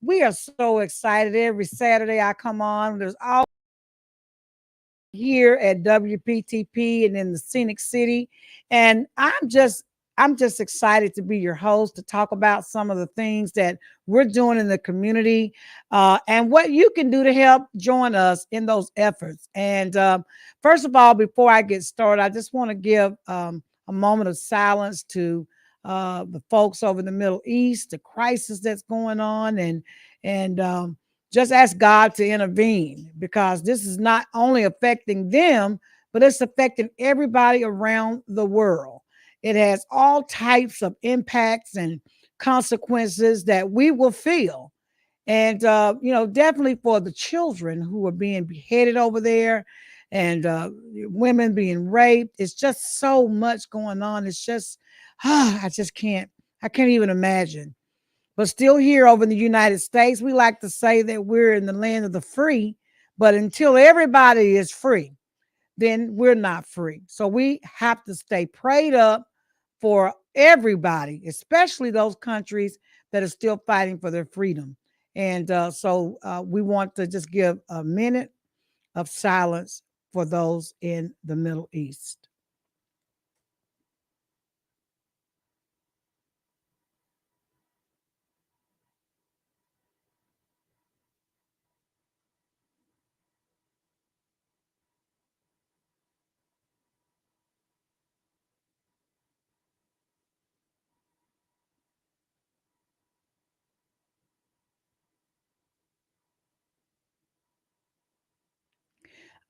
We are so excited. Every Saturday I come on, there's all here at WPTP and in the Scenic City. And I'm just excited to be your host to talk about some of the things that we're doing in the community and what you can do to help join us in those efforts. And first of all, before I get started, I just want to give a moment of silence to the folks over in the Middle East, the crisis that's going on, and just ask God to intervene because this is not only affecting them, but it's affecting everybody around the world. It has all types of impacts and consequences that we will feel. And, definitely for the children who are being beheaded over there and women being raped. It's just so much going on. It's just, I can't even imagine. But still here over in the United States, we like to say that we're in the land of the free, but until everybody is free, then we're not free. So we have to stay prayed up for everybody, especially those countries that are still fighting for their freedom. And we want to just give a minute of silence for those in the Middle East.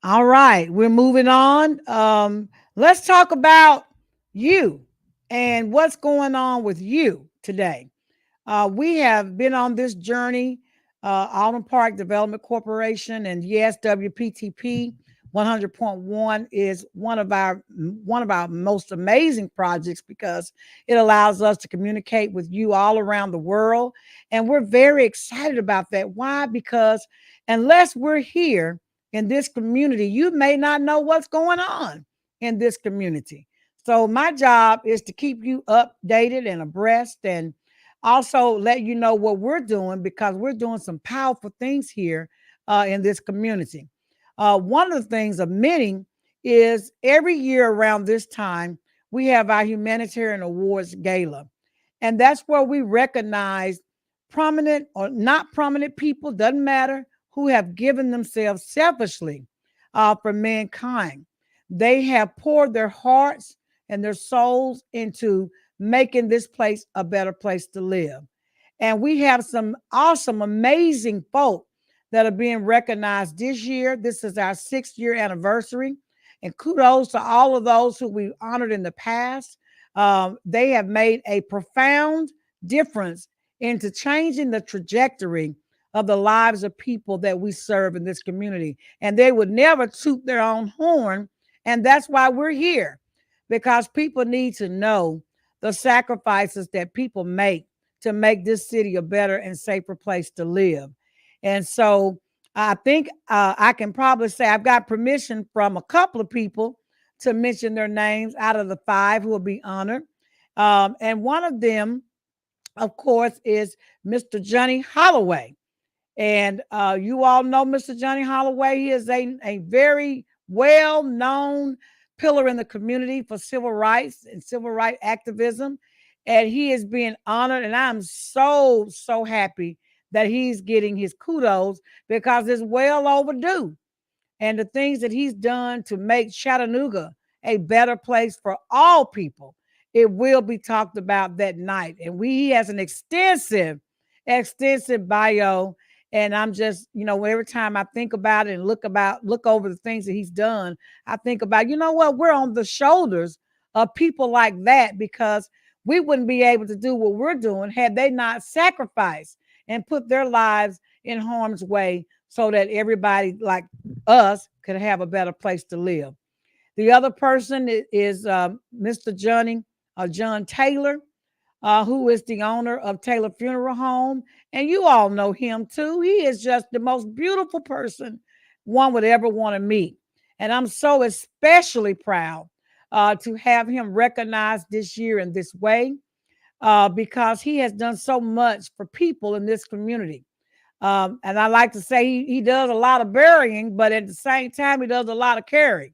All right, we're moving on. Let's talk about you and what's going on with you today. We have been on this journey, Alton Park Development Corporation, and yes, WPTP 100.1 is one of our most amazing projects because it allows us to communicate with you all around the world, and we're very excited about that. Why? Because unless we're here in this community, you may not know what's going on in this community. So my job is to keep you updated and abreast and also let you know what we're doing because we're doing some powerful things here in this community. One of the things of many is every year around this time, we have our Humanitarian Awards Gala. And that's where we recognize prominent or not prominent people, doesn't matter, who have given themselves selfishly for mankind. They have poured their hearts and their souls into making this place a better place to live. And we have some awesome, amazing folk that are being recognized this year. This is our 6th-year anniversary. And kudos to all of those who we've honored in the past. They have made a profound difference into changing the trajectory of the lives of people that we serve in this community. And they would never toot their own horn. And that's why we're here, because people need to know the sacrifices that people make to make this city a better and safer place to live. And so I think I can probably say I've got permission from a couple of people to mention their names out of the 5 who will be honored. And one of them, of course, is Mr. Johnny Holloway. And you all know Mr. Johnny Holloway. He is a very well known pillar in the community for civil rights and civil rights activism. And he is being honored. And I'm so, so happy that he's getting his kudos because it's well overdue. And the things that he's done to make Chattanooga a better place for all people, it will be talked about that night. And he has an extensive bio. And I'm just, every time I think about it and look over the things that he's done, I think about, you know what, we're on the shoulders of people like that because We wouldn't be able to do what we're doing had they not sacrificed and put their lives in harm's way so that everybody like us could have a better place to live. The other person is Mr. John Taylor, who is the owner of Taylor Funeral Home. And you all know him too. He is just the most beautiful person one would ever want to meet. And I'm so especially proud to have him recognized this year in this way because he has done so much for people in this community. And I like to say he does a lot of burying, but at the same time, he does a lot of caring.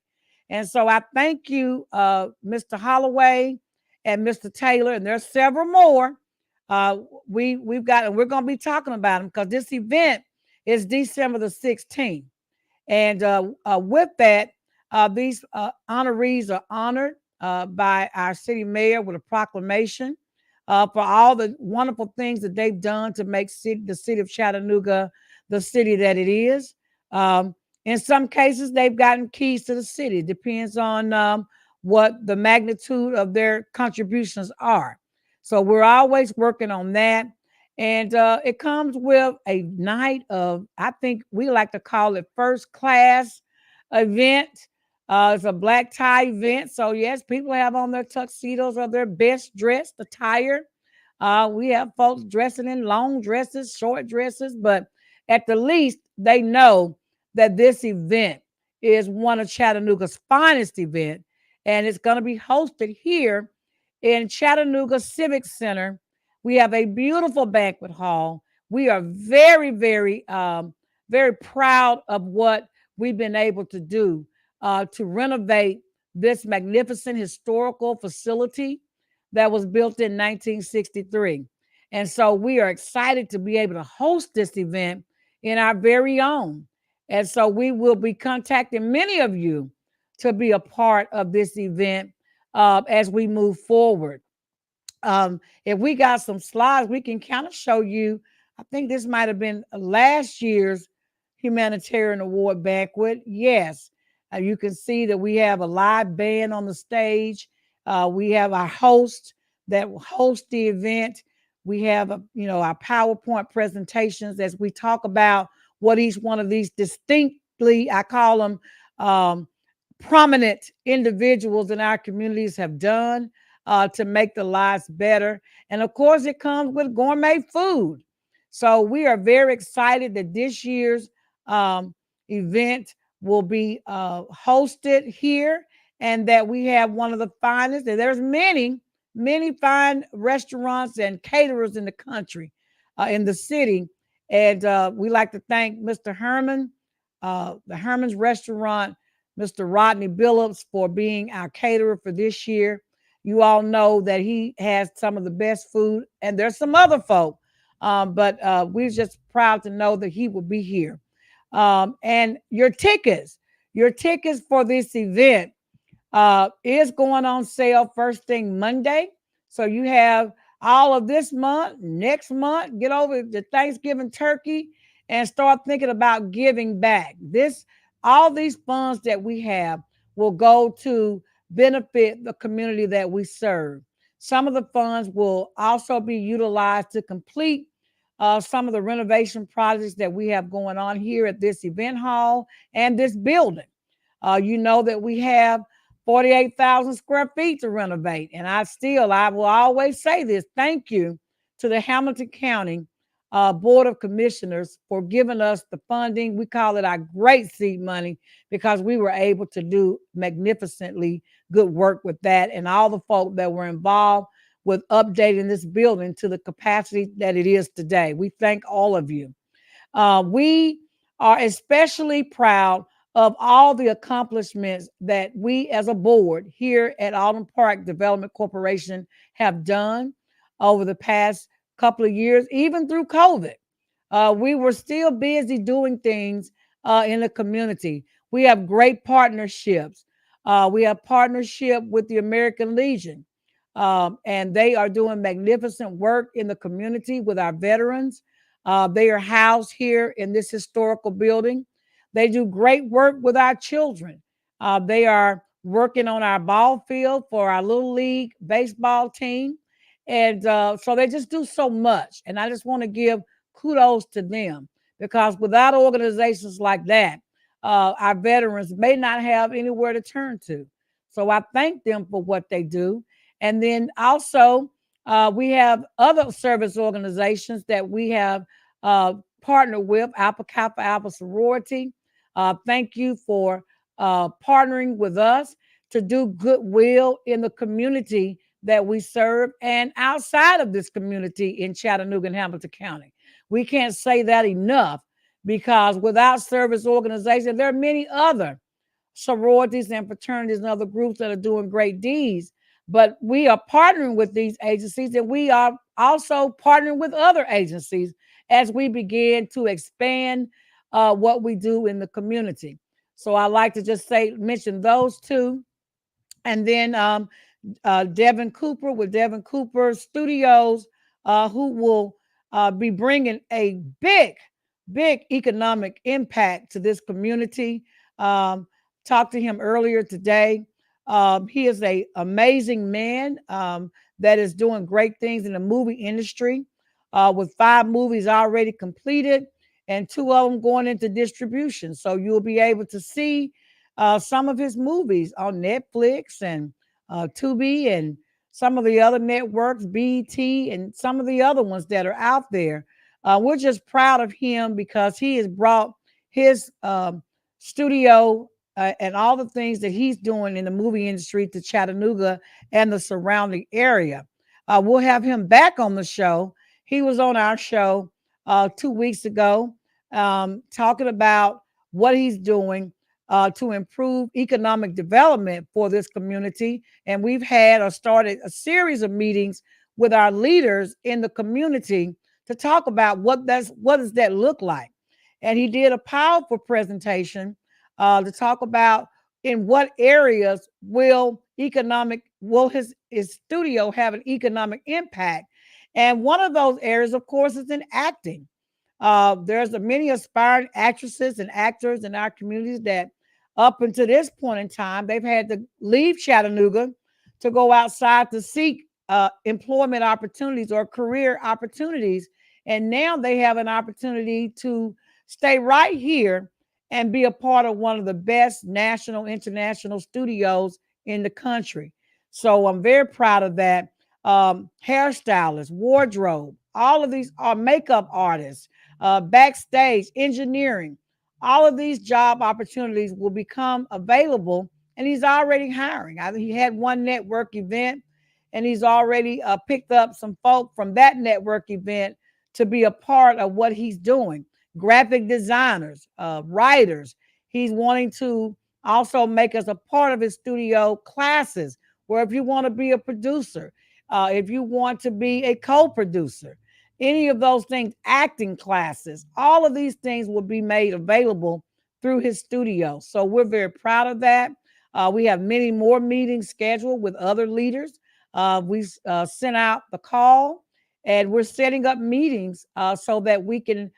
And so I thank you, Mr. Holloway and Mr. Taylor, and there's several more. Uh, we've got, and we're going to be talking about them because this event is December the 16th. And with that, these honorees are honored by our city mayor with a proclamation for all the wonderful things that they've done to make the city of Chattanooga the city that it is. In some cases, they've gotten keys to the city. It depends on what the magnitude of their contributions are. So we're always working on that. And it comes with a night of, I think we like to call it first class event. It's a black tie event. So, yes, people have on their tuxedos or their best dressed attire. We have folks dressing in long dresses, short dresses, but at the least, they know that this event is one of Chattanooga's finest events, and it's going to be hosted here in Chattanooga Civic Center. We have a beautiful banquet hall. We are very, very proud of what we've been able to do to renovate this magnificent historical facility that was built in 1963. And so we are excited to be able to host this event in our very own. And so we will be contacting many of you to be a part of this event as we move forward. If we got some slides, we can kind of show you. I think this might have been last year's Humanitarian Award Banquet. Yes, you can see that we have a live band on the stage. We have our host that will host the event. We have, our PowerPoint presentations as we talk about what each one of these distinctly, I call them prominent individuals in our communities have done to make the lives better. And of course, it comes with gourmet food. So we are very excited that this year's event will be hosted here and that we have one of the finest. And there's many fine restaurants and caterers in the country, in the city. And we like to thank Mr. Herman, the Herman's Restaurant, Mr. Rodney Billups for being our caterer for this year. You all know that he has some of the best food, and there's some other folk, but we're just proud to know that he will be here. And your tickets for this event is going on sale first thing Monday. So you have all of this month, next month, get over the Thanksgiving turkey and start thinking about giving back. All these funds that we have will go to benefit the community that we serve. Some of the funds will also be utilized to complete some of the renovation projects that we have going on here at this event hall and this building. You know that we have 48,000 square feet to renovate. And I will always say this, thank you to the Hamilton County Board of Commissioners for giving us the funding. We call it our great seed money because we were able to do magnificently good work with that and all the folk that were involved with updating this building to the capacity that it is today. We thank all of you. We are especially proud of all the accomplishments that we as a board here at Alton Park Development Corporation have done over the past couple of years, even through COVID. We were still busy doing things in the community. We have great partnerships. We have partnership with the American Legion, and they are doing magnificent work in the community with our veterans. They are housed here in this historical building. They do great work with our children. They are working on our ball field for our Little League baseball team. And so they just do so much. And I just want to give kudos to them, because without organizations like that, our veterans may not have anywhere to turn to. So I thank them for what they do. And then also, we have other service organizations that we have partnered with, Alpha Kappa Alpha Sorority. Thank you for partnering with us to do goodwill in the community that we serve and outside of this community in Chattanooga and Hamilton County. We can't say that enough, because without service organizations, there are many other sororities and fraternities and other groups that are doing great deeds. But we are partnering with these agencies, and we are also partnering with other agencies as we begin to expand what we do in the community. So I like to just mention those two. And then Devin Cooper with Devin Cooper Studios, who will be bringing a big economic impact to this community. Um, Talked to him earlier today. He is an amazing man that is doing great things in the movie industry, with 5 movies already completed and 2 of them going into distribution. So you'll be able to see some of his movies on Netflix and Tubi and some of the other networks, BT, and some of the other ones that are out there. We're just proud of him because he has brought his studio and all the things that he's doing in the movie industry to Chattanooga and the surrounding area. We'll have him back on the show. He was on our show 2 weeks ago, talking about what he's doing to improve economic development for this community. And we've had or started a series of meetings with our leaders in the community to talk about what does that look like. And he did a powerful presentation to talk about in what areas will his studio have an economic impact. And one of those areas, of course, is in acting. There's many aspiring actresses and actors in our communities that up until this point in time, they've had to leave Chattanooga to go outside to seek employment opportunities or career opportunities. And now they have an opportunity to stay right here and be a part of one of the best national, international studios in the country. So I'm very proud of that. Hairstylists, wardrobe, all of these are makeup artists, backstage, engineering, all of these job opportunities will become available. And he's already hiring. He had one network event, and he's already picked up some folk from that network event to be a part of what he's doing. Graphic designers, writers. He's wanting to also make us a part of his studio classes, where if you want to be a producer, if you want to be a co-producer, any of those things, acting classes, all of these things will be made available through his studio. So we're very proud of that. We have many more meetings scheduled with other leaders. We sent out the call, and we're setting up meetings so that we can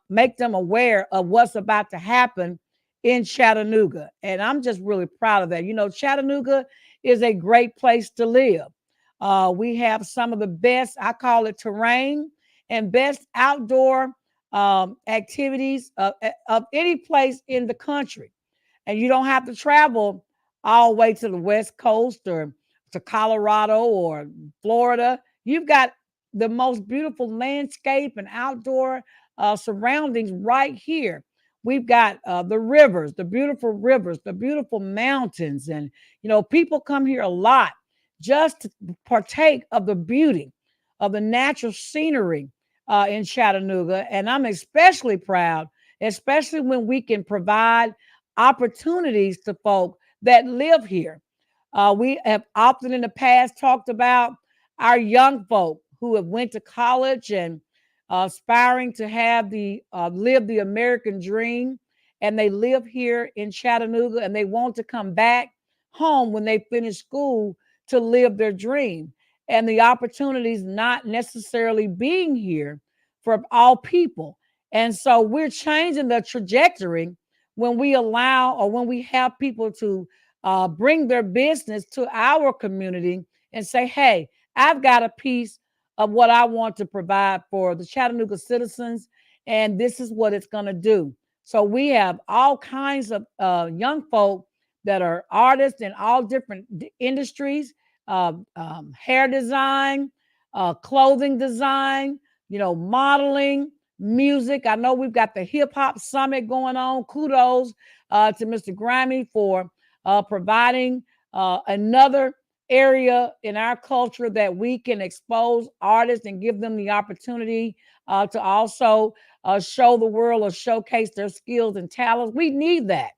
make them aware of what's about to happen in Chattanooga. And I'm just really proud of that. You know, Chattanooga is a great place to live. We have some of the best, I call it terrain, and best outdoor activities of any place in the country. And you don't have to travel all the way to the West Coast or to Colorado or Florida. You've got the most beautiful landscape and outdoor surroundings right here. We've got the rivers, the beautiful mountains. And, you know, people come here a lot just to partake of the beauty of the natural scenery in Chattanooga. And I'm especially proud, especially when we can provide opportunities to folk that live here. We have often in the past talked about our young folk who have went to college and aspiring to have live the American dream, and they live here in Chattanooga, and they want to come back home when they finish school to live their dream. And the opportunities not necessarily being here for all people. And so we're changing the trajectory when we allow or when we have people to bring their business to our community and say, hey, I've got a piece of what I want to provide for the Chattanooga citizens, and this is what it's going to do. So we have all kinds of young folk that are artists in all different industries, hair design, clothing design, modeling, music. I know we've got the hip hop summit going on. Kudos to Mr. Grammy for providing another area in our culture that we can expose artists and give them the opportunity to also show the world or showcase their skills and talents. We need that.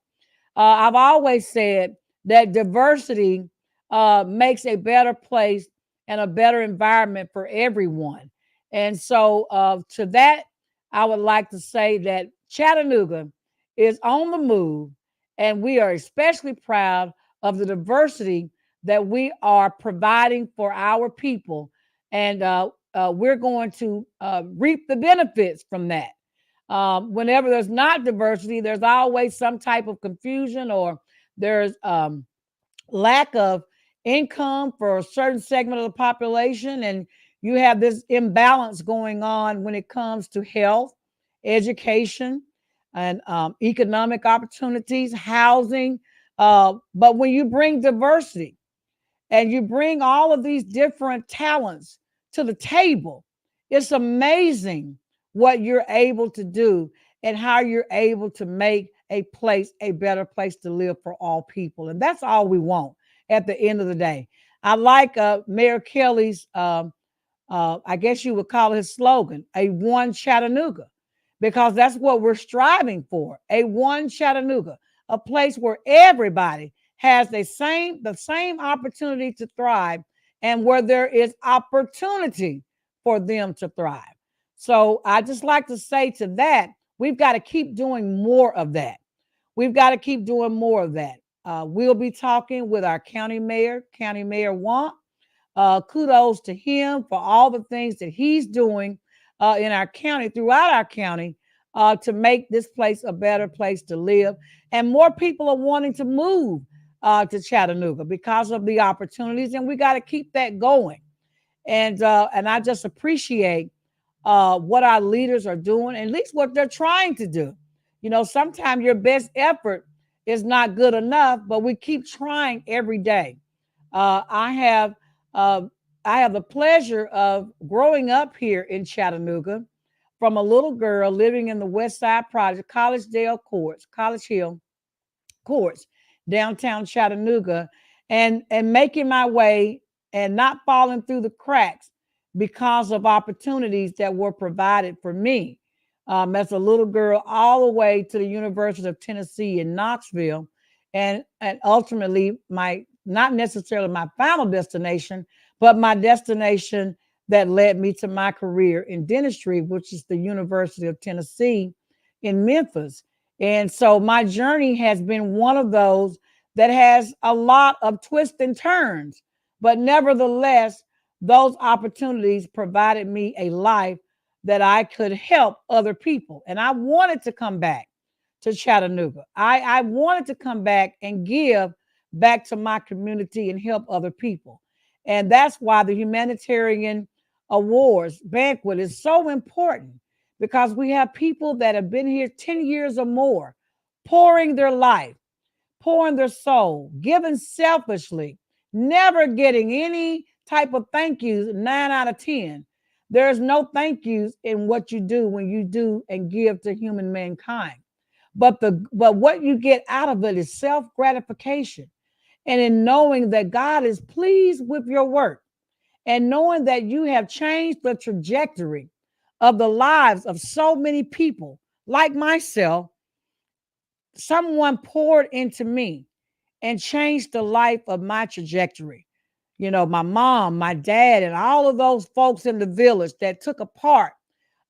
I've always said that diversity makes a better place and a better environment for everyone. And so, to that, I would like to say that Chattanooga is on the move, and we are especially proud of the diversity that we are providing for our people. And we're going to reap the benefits from that. Whenever there's not diversity, there's always some type of confusion, or there's lack of income for a certain segment of the population. And you have this imbalance going on when it comes to health, education, and economic opportunities, housing. But when you bring diversity and you bring all of these different talents to the table, it's amazing what you're able to do and how you're able to make a place a better place to live for all people. And that's all we want at the end of the day. I like Mayor Kelly's, I guess you would call it his slogan, a one Chattanooga, because that's what we're striving for, a one Chattanooga, a place where everybody has the same opportunity to thrive, and where there is opportunity for them to thrive. So I just like to say to that, we've got to keep doing more of that. We've got to keep doing more of that. We'll be talking with our County Mayor Want. Kudos to him for all the things that he's doing in our county, throughout our county, to make this place a better place to live. And more people are wanting to move to Chattanooga because of the opportunities, and we got to keep that going. And I just appreciate what our leaders are doing, at least what they're trying to do. Sometimes your best effort is not good enough, but we keep trying every day. I have the pleasure of growing up here in Chattanooga from a little girl living in the West Side Project, College Hill Courts, downtown Chattanooga, and making my way and not falling through the cracks because of opportunities that were provided for me as a little girl, all the way to the University of Tennessee in Knoxville, and ultimately not necessarily my final destination, but my destination that led me to my career in dentistry, which is the University of Tennessee in Memphis. And so my journey has been one of those that has a lot of twists and turns, but nevertheless, those opportunities provided me a life that I could help other people. And I wanted to come back to Chattanooga. I wanted to come back and give back to my community and help other people. And that's why the Humanitarian Awards Banquet is so important, because we have people that have been here 10 years or more, pouring their life, pouring their soul, giving selfishly, never getting any type of thank yous, 9 out of 10. There's no thank yous in what you do when you do and give to human mankind. But what you get out of it is self-gratification. And in knowing that God is pleased with your work, and knowing that you have changed the trajectory of the lives of so many people like myself. Someone poured into me and changed the life of my trajectory. My mom, my dad, and all of those folks in the village that took a part,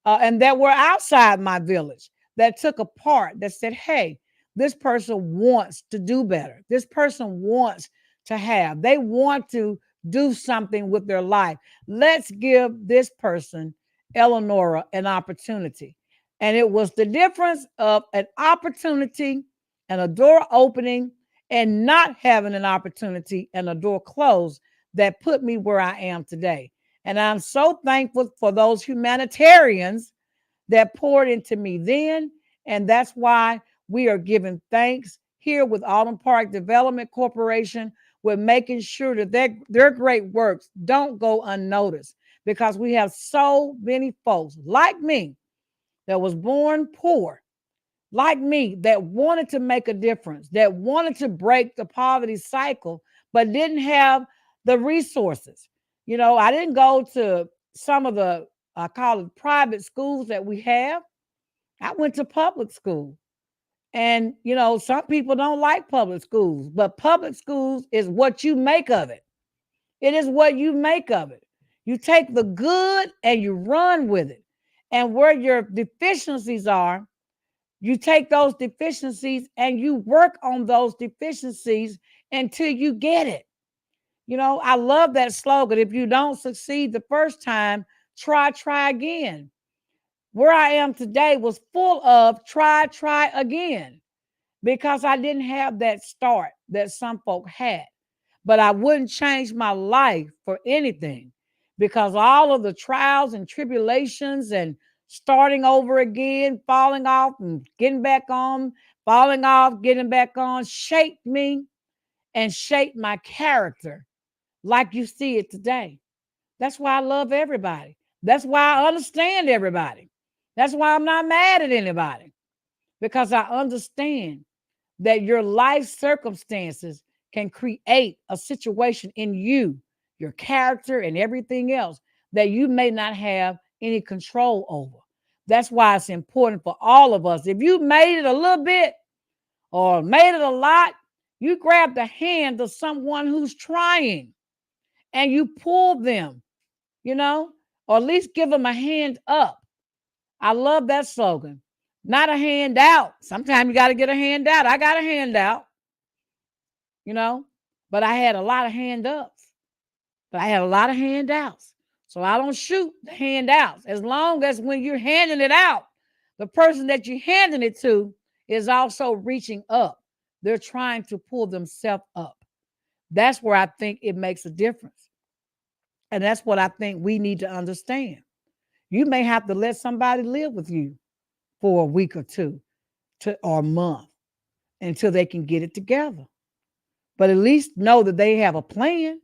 and that were outside my village, that took a part, that said, hey, this person wants to do better. This person wants to have, they want to do something with their life. Let's give this person, Elenora, an opportunity. And it was the difference of an opportunity and a door opening, and not having an opportunity and a door closed, that put me where I am today. And I'm so thankful for those humanitarians that poured into me then. And that's why we are giving thanks here with Alton Park Development Corporation. We're making sure that their great works don't go unnoticed, because we have so many folks like me that was born poor, like me, that wanted to make a difference, that wanted to break the poverty cycle, but didn't have the resources. I didn't go to some of the, I call it, private schools that we have. I went to public school. And, some people don't like public schools, but public schools is what you make of it. It is what you make of it. You take the good and you run with it. And where your deficiencies are, you take those deficiencies and you work on those deficiencies until you get it. I love that slogan. If you don't succeed the first time, try again. Where I am today was full of try again, because I didn't have that start that some folk had. But I wouldn't change my life for anything, because all of the trials and tribulations and starting over again, falling off and getting back on, falling off, getting back on, shaped me and shaped my character like you see it today. That's why I love everybody. That's why I understand everybody. That's why I'm not mad at anybody, because I understand that your life circumstances can create a situation in you, your character, and everything else that you may not have any control over. That's why it's important for all of us. If you made it a little bit or made it a lot, you grab the hand of someone who's trying and you pull them, or at least give them a hand up. I love that slogan. Not a handout. Sometimes you got to get a handout. I got a handout, but I had a lot of hand ups, but I had a lot of handouts. So I don't shoot the handouts, as long as when you're handing it out, the person that you're handing it to is also reaching up. They're trying to pull themselves up. That's where I think it makes a difference. And that's what I think we need to understand. You may have to let somebody live with you for a week or two or a month until they can get it together. But at least know that they have a plan.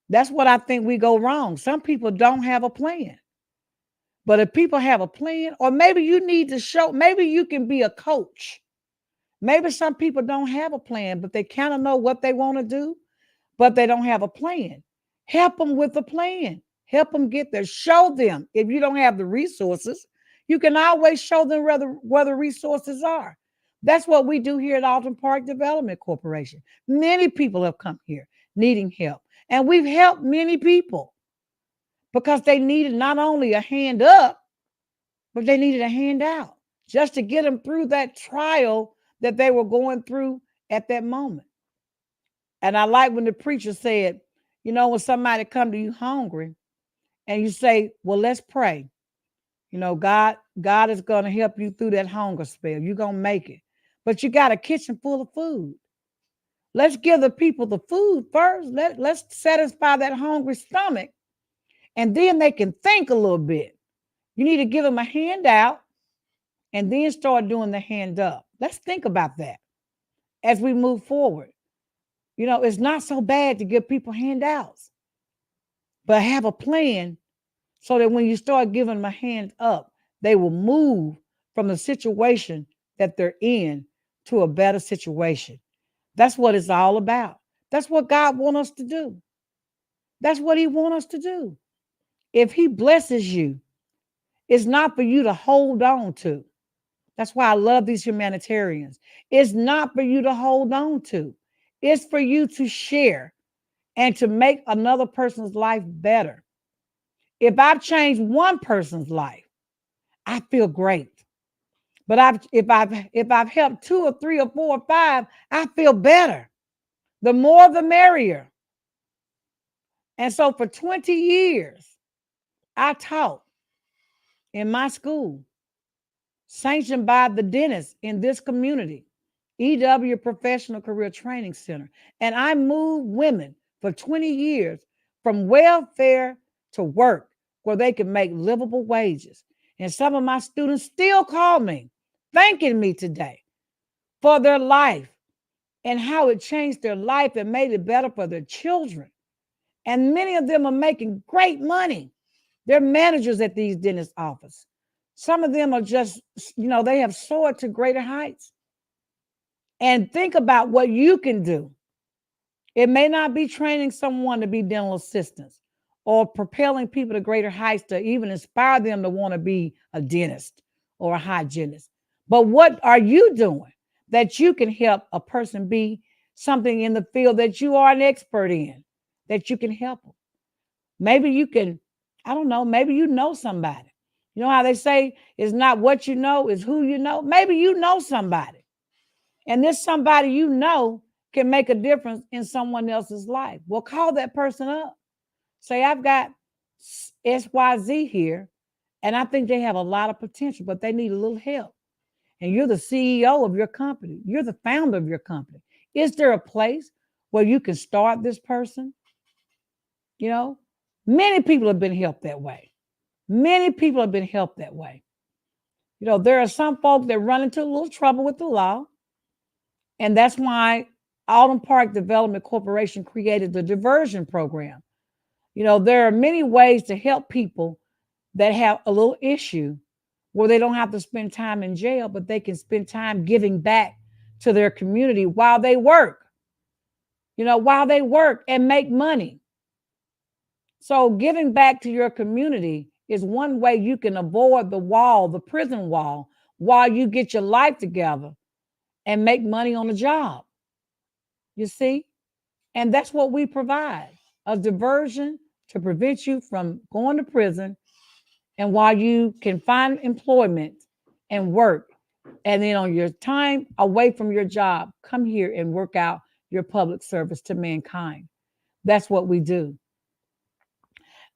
That's what I think we go wrong. Some people don't have a plan. But if people have a plan, or maybe you need to show, maybe you can be a coach. Maybe some people don't have a plan, but they kind of know what they want to do, but they don't have a plan. Help them with a plan. Help them get there. Show them. If you don't have the resources, you can always show them where the resources are. That's what we do here at Alton Park Development Corporation. Many people have come here needing help, and we've helped many people because they needed not only a hand up, but they needed a hand out just to get them through that trial that they were going through at that moment. And I like when the preacher said, when somebody come to you hungry and you say, well, let's pray. God is going to help you through that hunger spell. You're going to make it. But you got a kitchen full of food. Let's give the people the food first. Let's satisfy that hungry stomach. And then they can think a little bit. You need to give them a hand out and then start doing the hand up. Let's think about that as we move forward. It's not so bad to give people handouts, but have a plan so that when you start giving them a hand up, they will move from the situation that they're in to a better situation. That's what it's all about. That's what God wants us to do. That's what he wants us to do. If he blesses you, it's not for you to hold on to. That's why I love these humanitarians. It's not for you to hold on to. It's for you to share and to make another person's life better. If I've changed one person's life, I feel great. But if I've helped 2 or 3 or 4 or 5, I feel better. The more the merrier. And so for 20 years, I taught in my school, sanctioned by the dentist in this community, EW Professional Career Training Center. And I moved women for 20 years, from welfare to work where they can make livable wages. And some of my students still call me, thanking me today for their life and how it changed their life and made it better for their children. And many of them are making great money. They're managers at these dentist offices. Some of them are just, they have soared to greater heights. And think about what you can do. It may not be training someone to be dental assistants or propelling people to greater heights to even inspire them to want to be a dentist or a hygienist. But what are you doing that you can help a person be something in the field that you are an expert in, that you can help them? Maybe you can, I don't know, maybe you know somebody. You know how they say it's not what you know, it's who you know? Maybe you know somebody. And this somebody you know can make a difference in someone else's life. Well, call that person up. Say, I've got XYZ here, and I think they have a lot of potential, but they need a little help. And you're the CEO of your company. You're the founder of your company. Is there a place where you can start this person? Many people have been helped that way. Many people have been helped that way. There are some folks that run into a little trouble with the law. And that's why Alton Park Development Corporation created the diversion program. There are many ways to help people that have a little issue where they don't have to spend time in jail, but they can spend time giving back to their community while they work, and make money. So giving back to your community is one way you can avoid the prison wall, while you get your life together and make money on the job. You see? And that's what we provide, a diversion to prevent you from going to prison, and while you can find employment and work, and then on your time away from your job, come here and work out your public service to mankind. That's what we do.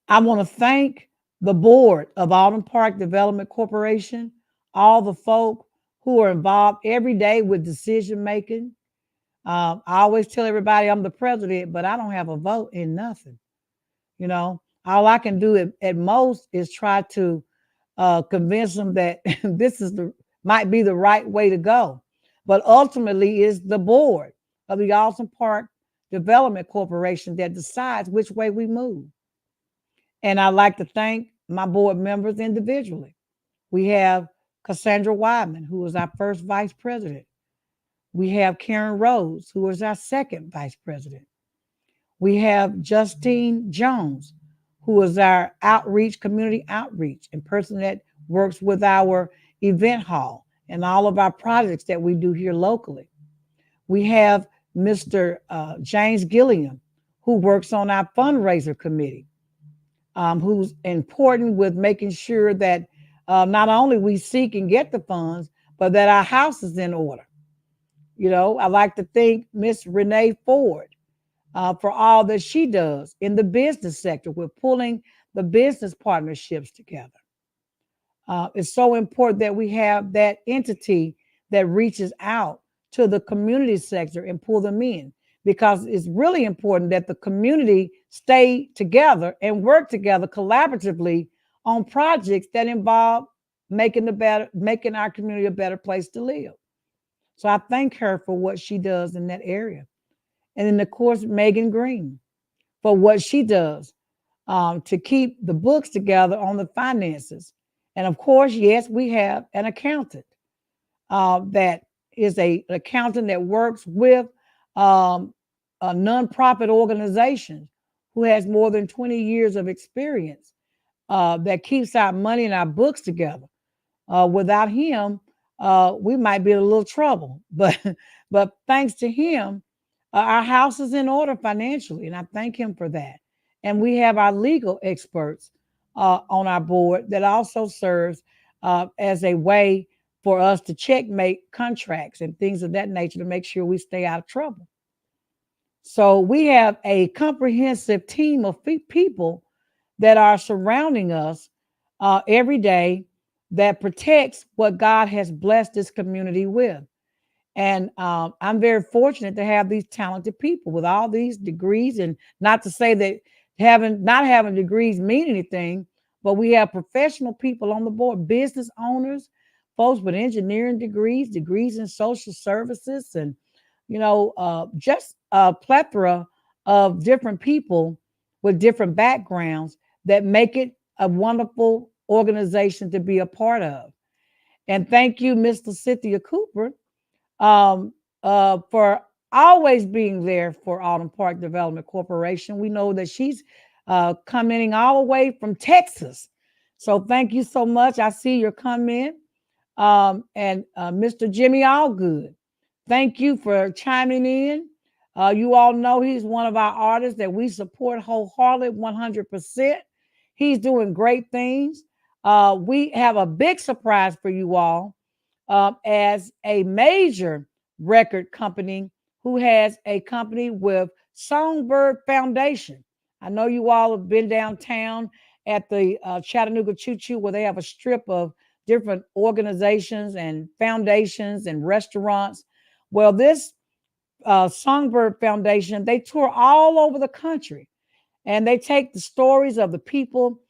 I want to thank the board of Alton Park Development Corporation, all the folk who are involved every day with decision making. I always tell everybody I'm the president, but I don't have a vote in nothing. All I can do at most is try to convince them that this might be the right way to go. But ultimately, it's the board of the Alton Park Development Corporation that decides which way we move. And I'd like to thank my board members individually. We have Cassandra Wyman, who was our first vice president. We have Karen Rose, who was our second vice president. We have Justine Jones, who is our community outreach, and person that works with our event hall and all of our projects that we do here locally. We have Mr. James Gilliam, who works on our fundraiser committee, who's important with making sure that not only we seek and get the funds, but that our house is in order. I like to thank Miss Renee Ford for all that she does in the business sector with pulling the business partnerships together. It's so important that we have that entity that reaches out to the community sector and pull them in, because it's really important that the community stay together and work together collaboratively on projects that involve making our community a better place to live. So I thank her for what she does in that area. And then, of course, Megan Green for what she does to keep the books together on the finances. And of course, yes, we have an accountant that is an accountant that works with a nonprofit organization who has more than 20 years of experience that keeps our money and our books together. Without him, we might be in a little trouble. But thanks to him, our house is in order financially, and I thank him for that. And we have our legal experts on our board that also serves as a way for us to checkmate contracts and things of that nature to make sure we stay out of trouble. So we have a comprehensive team of people that are surrounding us every day that protects what God has blessed this community with. And I'm very fortunate to have these talented people with all these degrees. And not to say that not having degrees mean anything, but we have professional people on the board, business owners, folks with engineering degrees, degrees in social services, and just a plethora of different people with different backgrounds that make it a wonderful organization to be a part of. And thank you, Mr. Cynthia Cooper, um, for always being there for Alton Park Development Corporation. We know that she's coming all the way from Texas. So thank you so much. I see your comment. And Mr. Jimmy Allgood, thank you for chiming in. You all know he's one of our artists that we support wholeheartedly, 100%. He's doing great things. We have a big surprise for you all, as a major record company who has a company with Songbird Foundation. I know you all have been downtown at the Chattanooga Choo Choo, where they have a strip of different organizations and foundations and restaurants. Well, this Songbird Foundation, they tour all over the country, and they take the stories of the people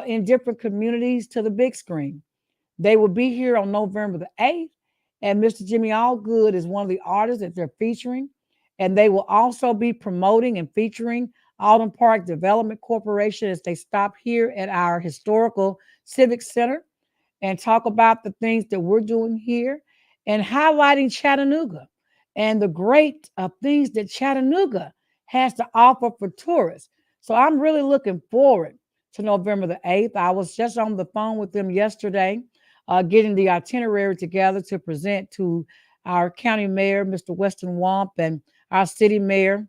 in different communities to the big screen. They will be here on November the 8th, and Mr. Jimmy Allgood is one of the artists that they're featuring. And they will also be promoting and featuring Alton Park Development Corporation as they stop here at our historical civic center and talk about the things that we're doing here and highlighting Chattanooga and the great things that Chattanooga has to offer for tourists. So I'm really looking forward to November the 8th. I was just on the phone with them yesterday, getting the itinerary together to present to our county mayor, Mr. Weston Wamp, and our city mayor,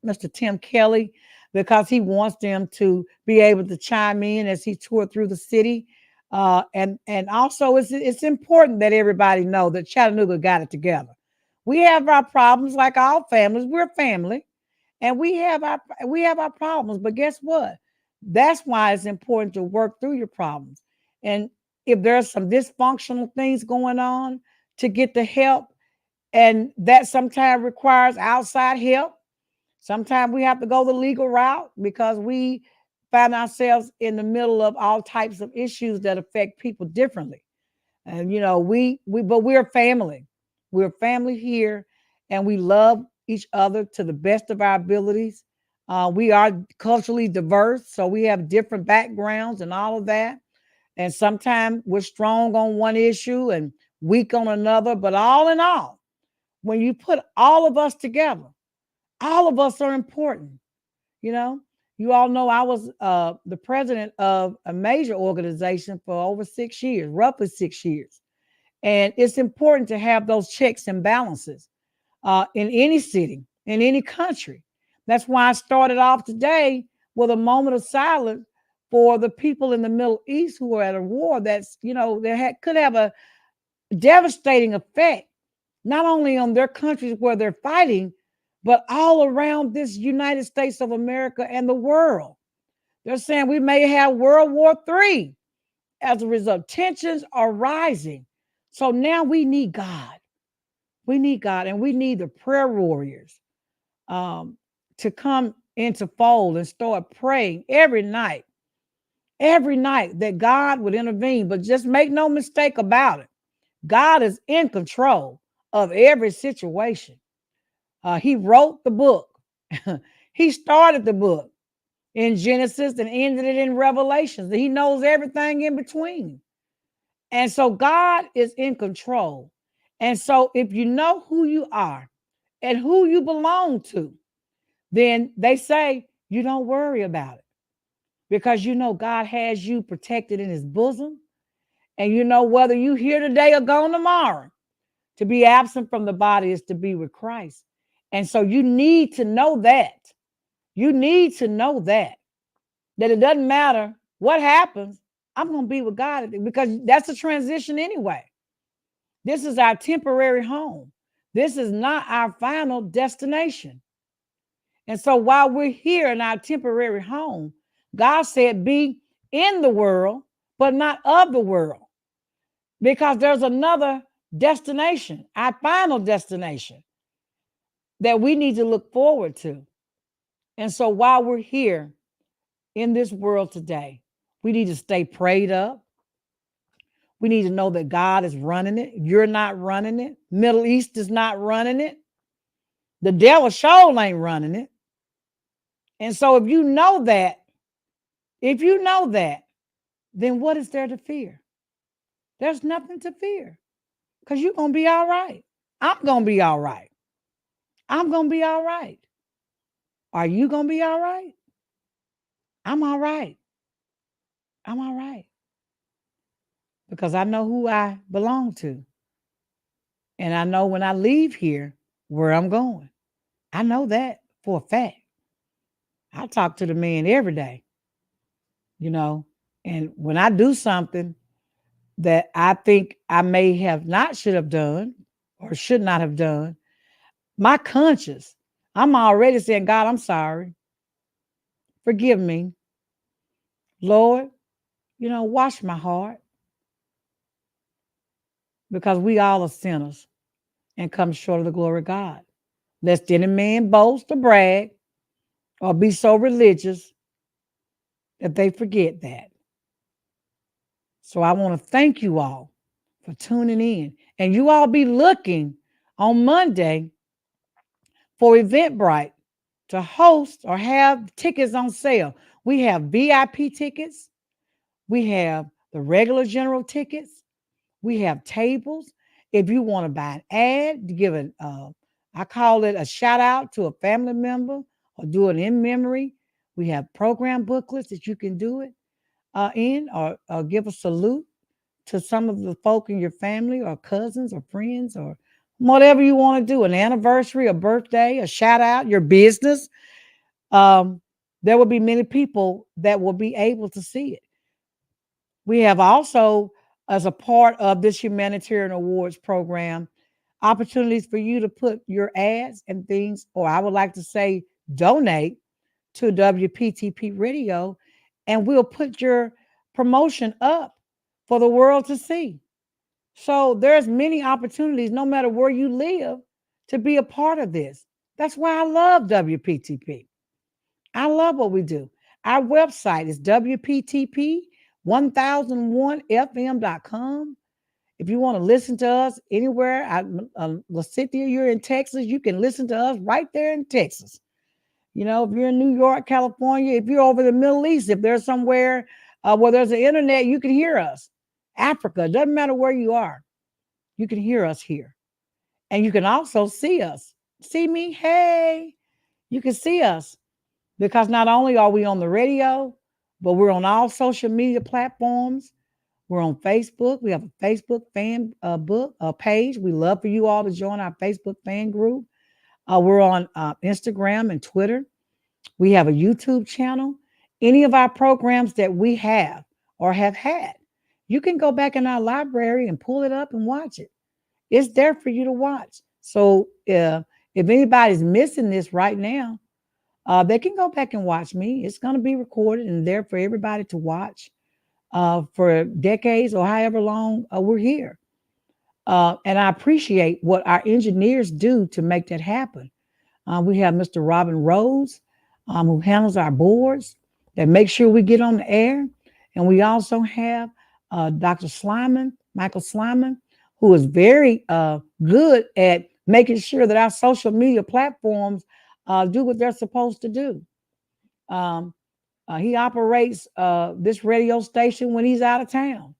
Mr. Tim Kelly, because he wants them to be able to chime in as he toured through the city. And also it's important that everybody know that Chattanooga got it together. We have our problems like all families. We're family, and we have our problems. But guess what? That's why it's important to work through your problems. And if there's some dysfunctional things going on, to get the help, and that sometimes requires outside help. Sometimes we have to go the legal route because we find ourselves in the middle of all types of issues that affect people differently. And but we're family. We're family here, and we love each other to the best of our abilities. We are culturally diverse, so we have different backgrounds and all of that. And sometimes we're strong on one issue and weak on another. But all in all, when you put all of us together, all of us are important. You know, you all know I was the president of a major organization for over 6 years, roughly 6 years. And it's important to have those checks and balances in any city, in any country. That's why I started off today with a moment of silence for the people in the Middle East who are at a war that's, could have a devastating effect, not only on their countries where they're fighting, but all around this United States of America and the world. They're saying we may have World War III as a result. Tensions are rising. So now we need God. We need God, and we need the prayer warriors to come into fold and start praying every night that God would intervene. But just make no mistake about it. God is in control of every situation. He wrote the book. He started the book in Genesis and ended it in Revelations. He knows everything in between. And so God is in control. And so if you know who you are and who you belong to, then they say you don't worry about it, because God has you protected in his bosom. And whether you here today or gone tomorrow, to be absent from the body is to be with Christ. And so you need to know that. You need to know that it doesn't matter what happens, I'm going to be with God, because that's a transition anyway. This is our temporary home. This is not our final destination. And so while we're here in our temporary home, God said, be in the world, but not of the world, because there's another destination, our final destination that we need to look forward to. And so while we're here in this world today, we need to stay prayed up. We need to know that God is running it. You're not running it. Middle East is not running it. The devil sure ain't running it. And so if you know that, then what is there to fear? There's nothing to fear because you're going to be all right. I'm going to be all right. I'm going to be all right. Are you going to be all right? I'm all right. I'm all right. Because I know who I belong to. And I know when I leave here where I'm going. I know that for a fact. I talk to the man every day, you know, and when I do something that I think I may have not should have done or should not have done, my conscience, I'm already saying, God, I'm sorry. Forgive me. Lord, wash my heart because we all are sinners and come short of the glory of God. Lest any man boast or brag or be so religious that they forget that. So I want to thank you all for tuning in. And you all be looking on Monday for Eventbrite to host or have tickets on sale. We have VIP tickets. We have the regular general tickets. We have tables. If you want to buy an ad, to give I call it a shout out to a family member or do it in memory. We have program booklets that you can do it in or give a salute to some of the folk in your family or cousins or friends or whatever you want to do, an anniversary, a birthday, a shout out, your business. There will be many people that will be able to see it. We have also, as a part of this humanitarian awards program, opportunities for you to put your ads and things, or I would like to say donate to WPTP Radio, and we'll put your promotion up for the world to see. So there's many opportunities, no matter where you live, to be a part of this. That's why I love WPTP. I love what we do. Our website is WPTP1001fm.com. If you want to listen to us anywhere, Lacithia, you're in Texas, you can listen to us right there in Texas. If you're in New York, California, if you're over the Middle East, if there's somewhere where there's an internet, you can hear us. Africa, doesn't matter where you are, you can hear us here. And you can also see us. See me? Hey, you can see us because not only are we on the radio, but we're on all social media platforms. We're on Facebook. We have a Facebook fan book page. We love for you all to join our Facebook fan group. We're on Instagram and Twitter. We have a YouTube channel. Any of our programs that we have or have had, you can go back in our library and pull it up and watch it. It's there for you to watch. So if anybody's missing this right now, they can go back and watch me. It's going to be recorded and there for everybody to watch for decades or however long we're here. And I appreciate what our engineers do to make that happen. We have Mr. Robin Rose, who handles our boards that make sure we get on the air. And we also have Dr. Michael Slyman, who is very good at making sure that our social media platforms do what they're supposed to do. He operates this radio station when he's out of town.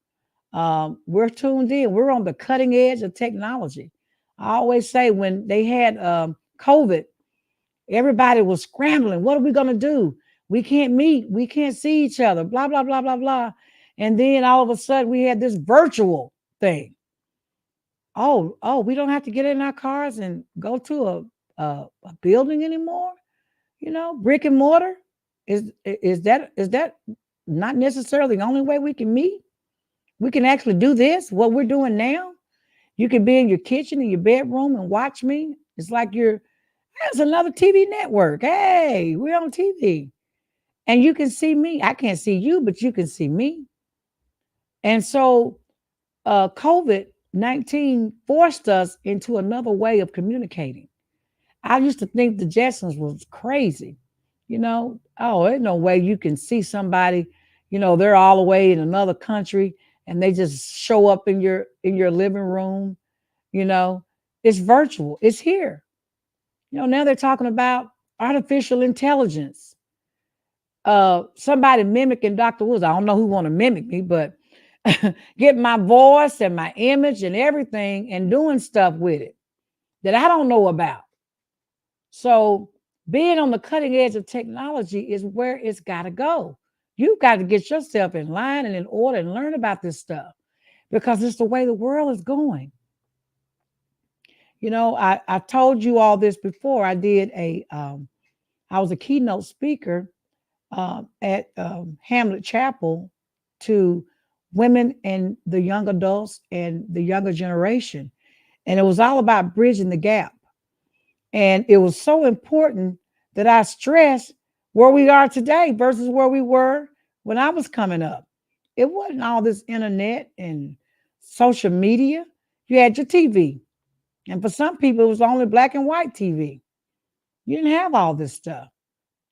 We're tuned in. We're on the cutting edge of technology. I always say when they had COVID, everybody was scrambling. What are we going to do? We can't meet. We can't see each other, blah, blah, blah, blah, blah. And then all of a sudden we had this virtual thing. Oh, we don't have to get in our cars and go to a building anymore. Brick and mortar. Is that not necessarily the only way we can meet? We can actually do this, what we're doing now. You can be in your kitchen, in your bedroom and watch me. It's like there's another TV network. Hey, we're on TV. And you can see me. I can't see you, but you can see me. And so COVID COVID-19 forced us into another way of communicating. I used to think the Jetsons was crazy. Oh, there's no way you can see somebody, they're all the way in another country and they just show up in your living room, you know. It's virtual. It's here. Now they're talking about artificial intelligence. Somebody mimicking Dr. Woods. I don't know who want to mimic me, but get my voice and my image and everything and doing stuff with it that I don't know about. So being on the cutting edge of technology is where it's got to go. You've got to get yourself in line and in order and learn about this stuff because it's the way the world is going. I told you all this before. I was a keynote speaker at Hamlet Chapel to women and the young adults and the younger generation. And it was all about bridging the gap. And it was so important that I stressed where we are today versus where we were when I was coming up. It wasn't all this internet and social media. You had your TV. And for some people, it was only black and white TV. You didn't have all this stuff.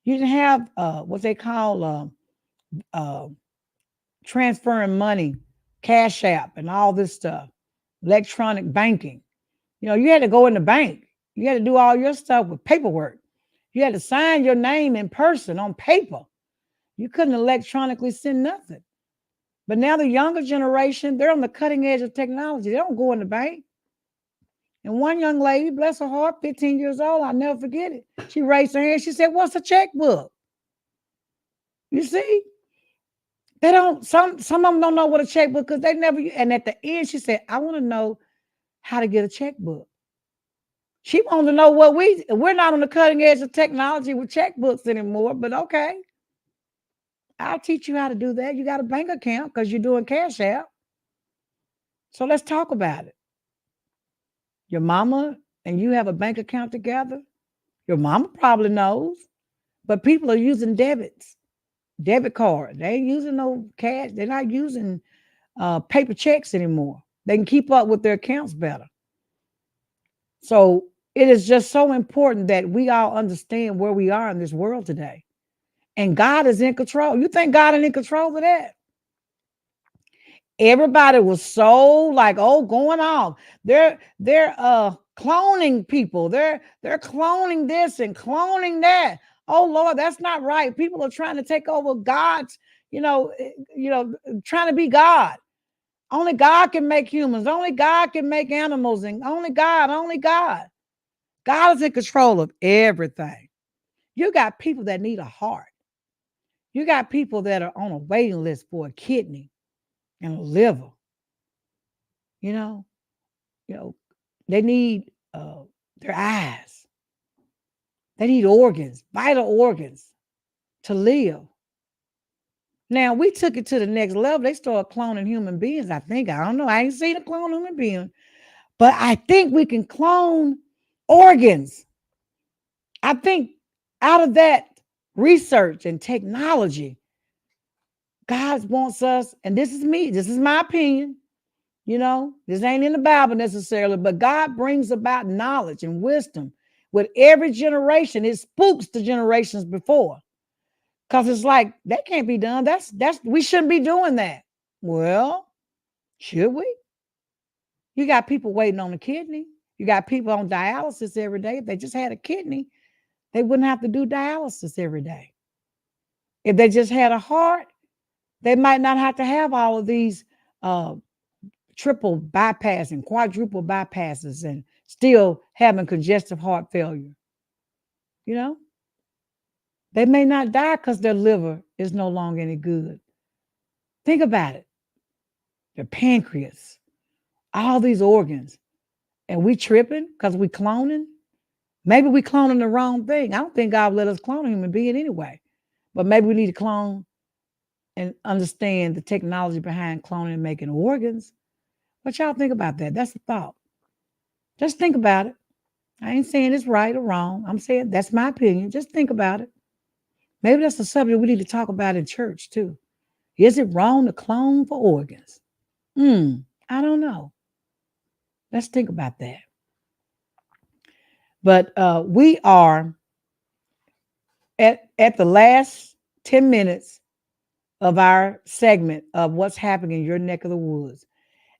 You didn't have what they call transferring money, Cash App, and all this stuff, electronic banking. You had to go in the bank. You had to do all your stuff with paperwork. You had to sign your name in person on paper. You couldn't electronically send nothing. But now the younger generation, they're on the cutting edge of technology. They don't go in the bank. And one young lady, bless her heart, 15 years old, I'll never forget it. She raised her hand. She said, "What's a checkbook?" You see? They don't, some of them don't know what a checkbook because they never, and at the end, she said, "I want to know how to get a checkbook." She wanted to know what we're not on the cutting edge of technology with checkbooks anymore, but okay. I'll teach you how to do that. You got a bank account because you're doing Cash App. So let's talk about it. Your mama and you have a bank account together. Your mama probably knows, but people are using debit card. They ain't using no cash. They're not using paper checks anymore. They can keep up with their accounts better. So it is just so important that we all understand where we are in this world today. And God is in control. You think God is in control of that? Everybody was so like, oh, going on. They're cloning people. They're cloning this and cloning that. Oh Lord, that's not right. People are trying to take over God's, trying to be God. Only God can make humans. Only God can make animals, and only God. God is in control of everything. You got people that need a heart. You got people that are on a waiting list for a kidney and a liver. You know, they need their eyes. They need organs, vital organs to live. Now we took it to the next level. They started cloning human beings. I think, I don't know. I ain't seen a clone human being, but I think we can clone organs. I think out of that research and technology, God wants us, and this is me, this is my opinion. This ain't in the Bible necessarily, but God brings about knowledge and wisdom with every generation. It spooks the generations before. Because it's like, that can't be done. That's we shouldn't be doing that. Well, should we? You got people waiting on a kidney. You got people on dialysis every day. If they just had a kidney, they wouldn't have to do dialysis every day. If they just had a heart, they might not have to have all of these triple bypass and quadruple bypasses and still having congestive heart failure. They may not die because their liver is no longer any good. Think about it. Their pancreas, all these organs, and we tripping because we cloning. Maybe we cloning the wrong thing. I don't think God let us clone a human being anyway, but maybe we need to clone and understand the technology behind cloning and making organs. What y'all think about that? That's a thought. Just think about it. I ain't saying it's right or wrong. I'm saying that's my opinion. Just think about it. Maybe that's a subject we need to talk about in church too. Is it wrong to clone for organs? I don't know. Let's think about that. But we are at the last 10 minutes of our segment of what's happening in your neck of the woods.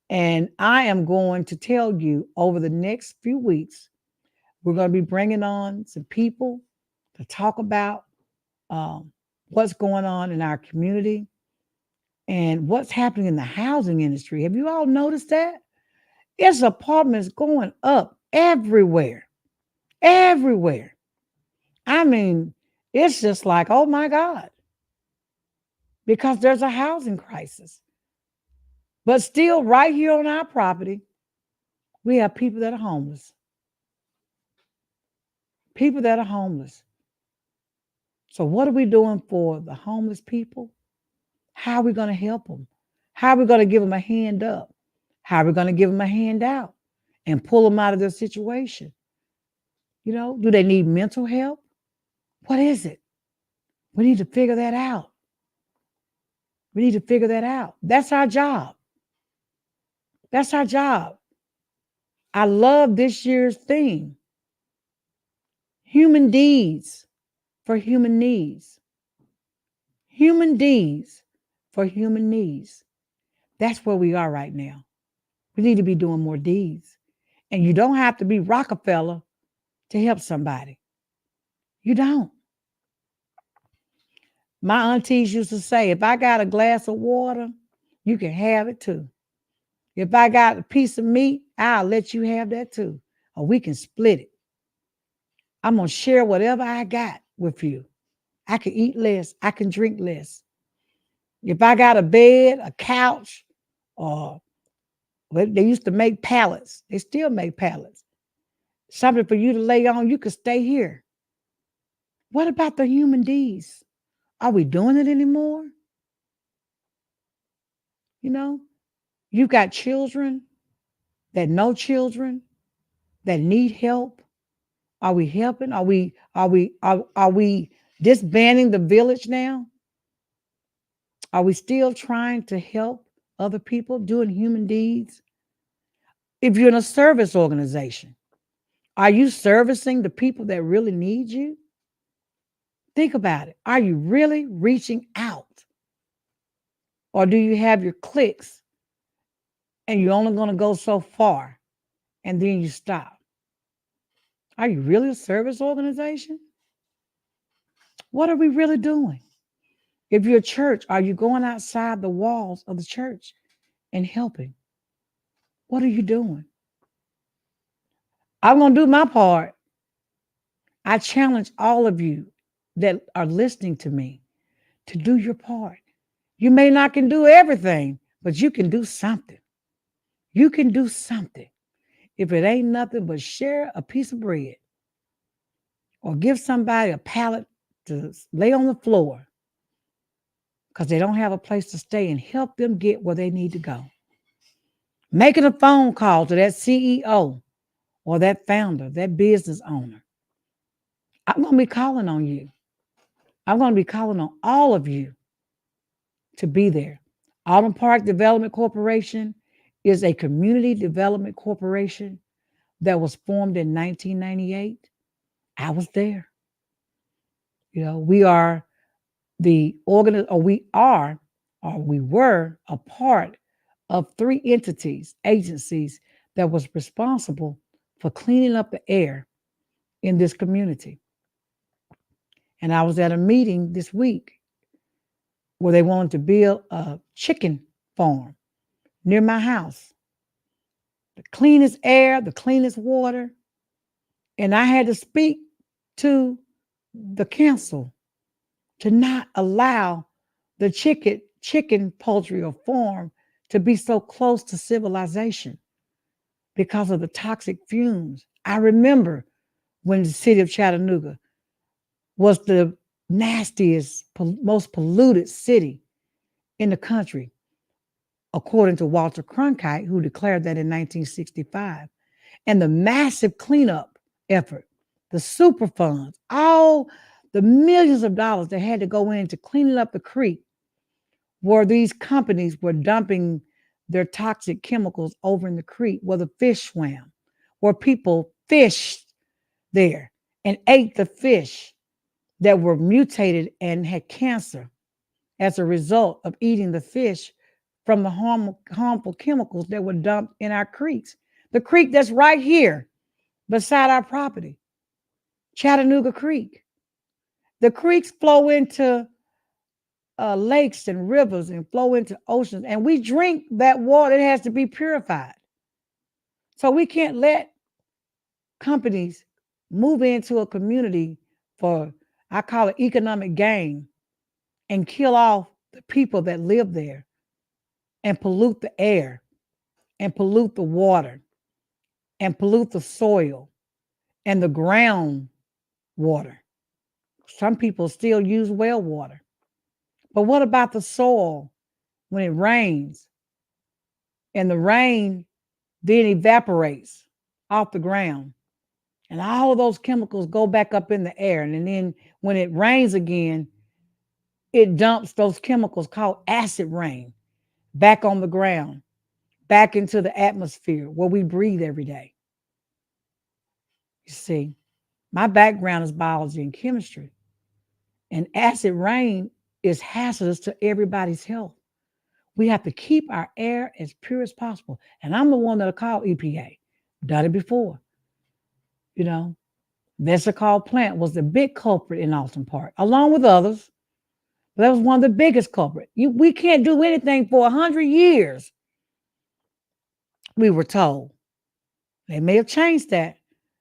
And I am going to tell you over the next few weeks, we're going to be bringing on some people to talk about what's going on in our community and what's happening in the housing industry. Have you all noticed that? It's apartments going up everywhere, everywhere. I mean, it's just like, oh my God, because there's a housing crisis. But still, right here on our property, we have people that are homeless. People that are homeless. So, what are we doing for the homeless people? How are we going to help them? How are we going to give them a hand up? How are we going to give them a hand out and pull them out of their situation? You know, do they need mental help? What is it? We need to figure that out. We need to figure that out. That's our job. That's our job. I love this year's theme, human deeds for human needs. Human deeds for human needs. That's where we are right now. We need to be doing more deeds. And you don't have to be Rockefeller to help somebody. You don't. My aunties used to say, if I got a glass of water, you can have it too. If I got a piece of meat, I'll let you have that too. Or we can split it. I'm going to share whatever I got with you. I can eat less. I can drink less. If I got a bed, a couch, or well, they used to make pallets. They still make pallets. Something for you to lay on, you could stay here. What about the human deeds? Are we doing it anymore? You know, you've got children that know children that need help. Are we helping? Are we disbanding the village now? Are we still trying to help other people doing human deeds? If you're in a service organization, are you servicing the people that really need you? Think about it. Are you really reaching out? Or do you have your clicks and you're only going to go so far and then you stop? Are you really a service organization? What are we really doing? If you're a church, are you going outside the walls of the church and helping? What are you doing? I'm going to do my part. I challenge all of you that are listening to me to do your part. You may not can do everything, but you can do something. You can do something. If it ain't nothing but share a piece of bread or give somebody a pallet to lay on the floor because they don't have a place to stay and help them get where they need to go. Making a phone call to that CEO or that founder, that business owner. I'm going to be calling on you. I'm going to be calling on all of you to be there. Alton Park Development Corporation is a community development corporation that was formed in 1998. I was there. You know, we are we were a part of 3 entities, agencies that was responsible for cleaning up the air in this community. And I was at a meeting this week where they wanted to build a chicken farm near my house. The cleanest air, the cleanest water. And I had to speak to the council to not allow the chicken poultry or farm to be so close to civilization because of the toxic fumes. I remember when the city of Chattanooga was the nastiest, most polluted city in the country, according to Walter Cronkite, who declared that in 1965. And the massive cleanup effort, the super funds, all the millions of dollars that had to go into cleaning up the creek where these companies were dumping their toxic chemicals over in the creek where the fish swam, where people fished there and ate the fish that were mutated and had cancer as a result of eating the fish from the harmful chemicals that were dumped in our creeks. The creek that's right here beside our property, Chattanooga Creek. The creeks flow into lakes and rivers and flow into oceans, and we drink that water. It has to be purified. So we can't let companies move into a community for, I call it economic gain, and kill off the people that live there and pollute the air and pollute the water and pollute the soil and the ground water. Some people still use well water. But what about the soil when it rains and the rain then evaporates off the ground and all of those chemicals go back up in the air? And then when it rains again, it dumps those chemicals called acid rain back on the ground, back into the atmosphere where we breathe every day. You see, my background is biology and chemistry, and acid rain is hazardous to everybody's health. We have to keep our air as pure as possible. And I'm the one that'll call EPA. Done it before. You know, Vesicle plant was the big culprit in Alton Park, along with others. But that was one of the biggest culprits. We can't do anything for 100 years, we were told. They may have changed that.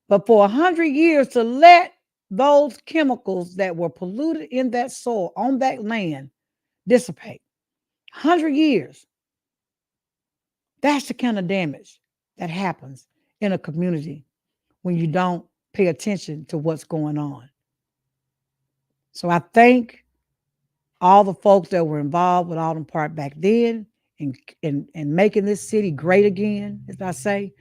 But for 100 years to let those chemicals that were polluted in that soil, on that land, dissipate. 100 years. That's the kind of damage that happens in a community when you don't pay attention to what's going on. So I thank all the folks that were involved with Alton Park back then and making this city great again, as I say,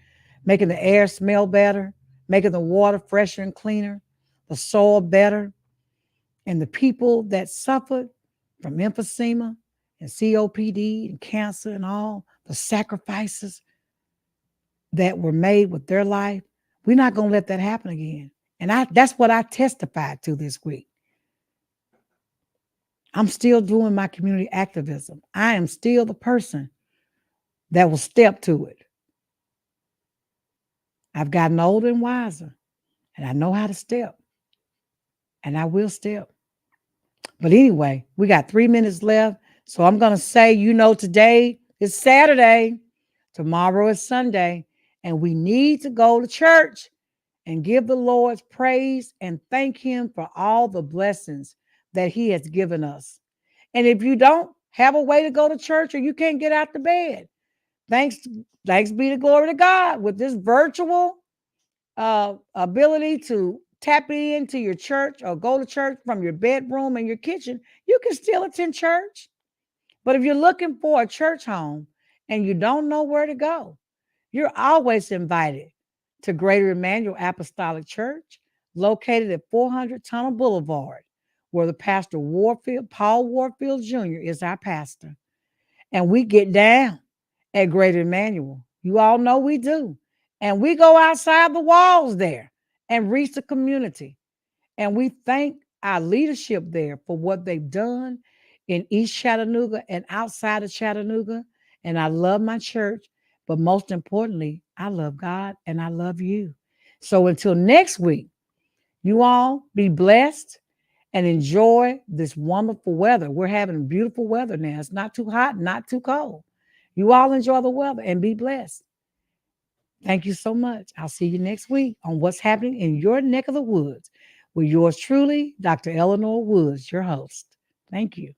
making the air smell better, making the water fresher and cleaner, the soil better, and the people that suffered from emphysema and COPD and cancer and all the sacrifices that were made with their life. We're not going to let that happen again. And that's what I testified to this week. I'm still doing my community activism. I am still the person that will step to it. I've gotten older and wiser, and I know how to step, and I will step. But anyway, we got 3 minutes left. So I'm going to say, today is Saturday, tomorrow is Sunday, and we need to go to church and give the Lord's praise and thank him for all the blessings that he has given us. And if you don't have a way to go to church or you can't get out the bed, thanks be to glory to God with this virtual ability to tap into your church or go to church from your bedroom and your kitchen, you can still attend church. But if you're looking for a church home and you don't know where to go, you're always invited to Greater Emmanuel Apostolic Church, located at 400 Tunnel Boulevard, where the pastor Paul Warfield Jr. is our pastor. And we get down at Greater Emmanuel. You all know we do. And we go outside the walls there and reach the community. And we thank our leadership there for what they've done in East Chattanooga and outside of Chattanooga. And I love my church, but most importantly, I love God and I love you. So until next week, you all be blessed and enjoy this wonderful weather. We're having beautiful weather now. It's not too hot, not too cold. You all enjoy the weather and be blessed. Thank you so much. I'll see you next week on what's happening in your neck of the woods with yours truly, Dr. Elenora Woods, your host. Thank you.